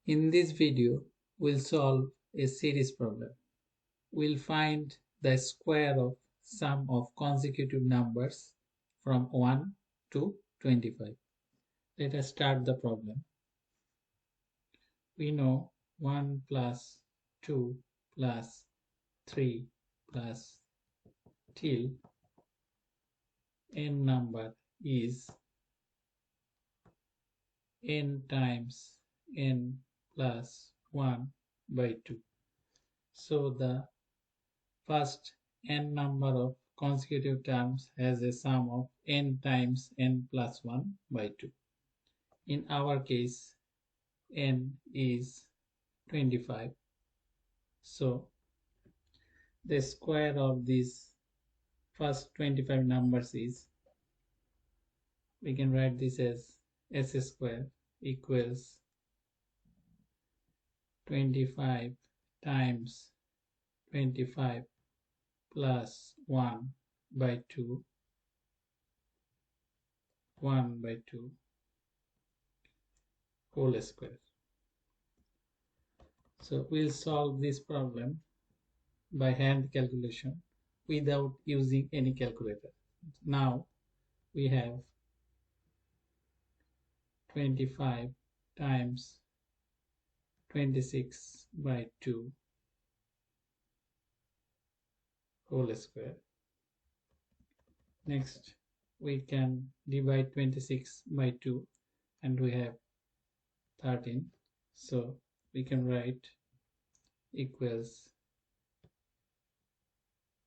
In this video, we'll solve a series problem. We'll find the square of sum of consecutive numbers from 1 to 25. Let us start the problem. We know 1 plus 2 plus 3 plus till n number is n times n plus 1 by 2. So the first n number of consecutive terms has a sum of n times n plus 1 by 2. In our case, n is 25. So the square of these first 25 numbers is, we can write this as s square equals 25 times 25 plus 1 by 2 whole square. So we'll solve this problem by hand calculation without using any calculator. Now we have 25 times 26 by 2 whole square. Next we can divide 26 by 2 and we have 13. So we can write equals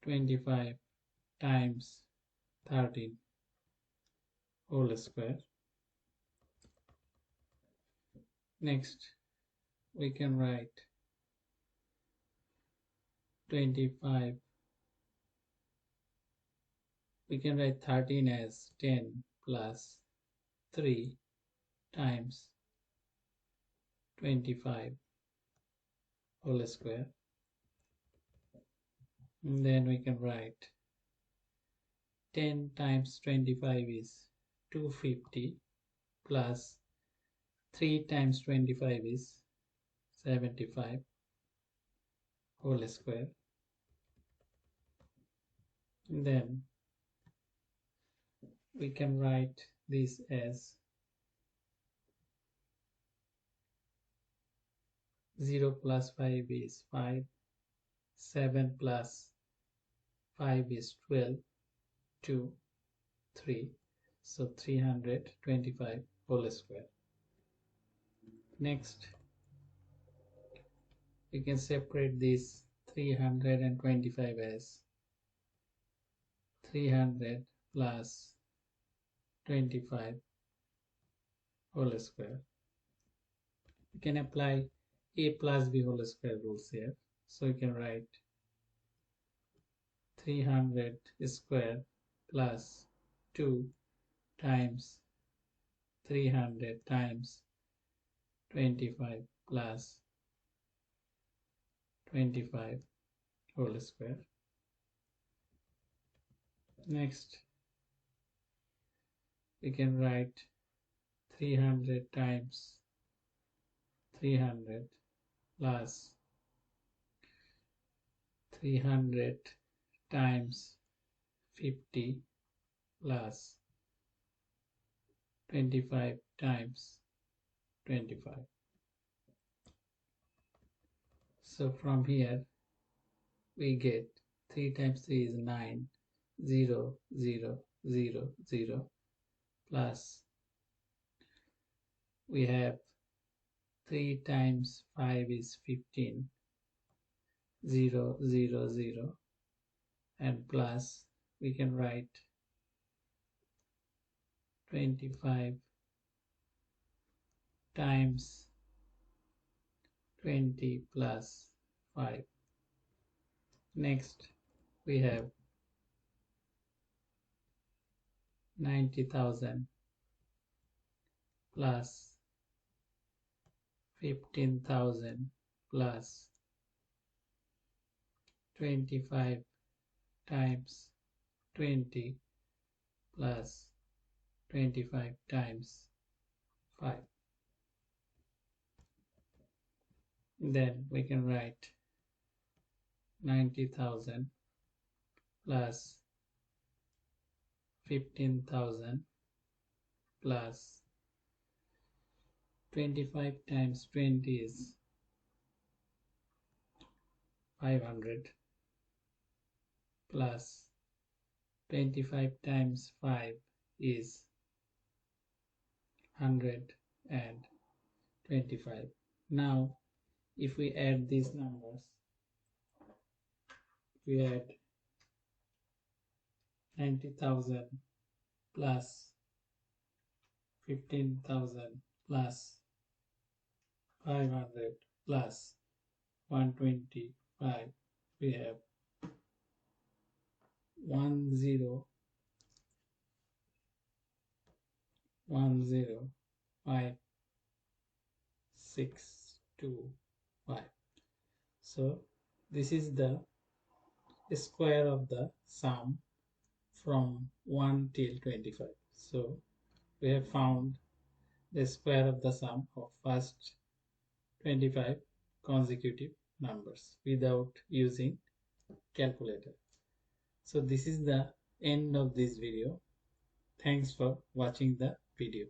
25 times 13 whole square. Next we can write 25, we can write 13 as 10 plus 3 times 25 whole square. And then we can write 10 times 25 is 250 plus 3 times 25 is 75 whole square. And then we can write this as 0 plus 5 is 5, 7 plus 5 is 12, 2, 3, so 325 whole square. Next we can separate this 325 as 300 plus 25 whole square. We can apply a plus b whole square rules here. So you can write 300 square plus 2 times 300 times 25 plus 25 whole square. Next we can write 300 times 300 plus 300 times 50 plus 25 times 25. So from here we get 3 times 3 is 9, 0, 0, 0, 0, plus we have 3 times 5 is 15, 0, 0, 0, and plus we can write 25 times 20 plus 5. Next we have 90,000 plus 15,000 plus 25 times 20 plus 25 times 5. Then we can write 90,000 plus 15,000 plus 25 times 20 is 500 plus 25 times 5 is 125. Now if we add these numbers, we add 90,000 plus 15,000 plus 500 plus 125, we have 10,10,5625. So this is the square of the sum from 1 till 25. So we have found the square of the sum of first 25 consecutive numbers without using calculator. So this is the end of this video. Thanks for watching the video.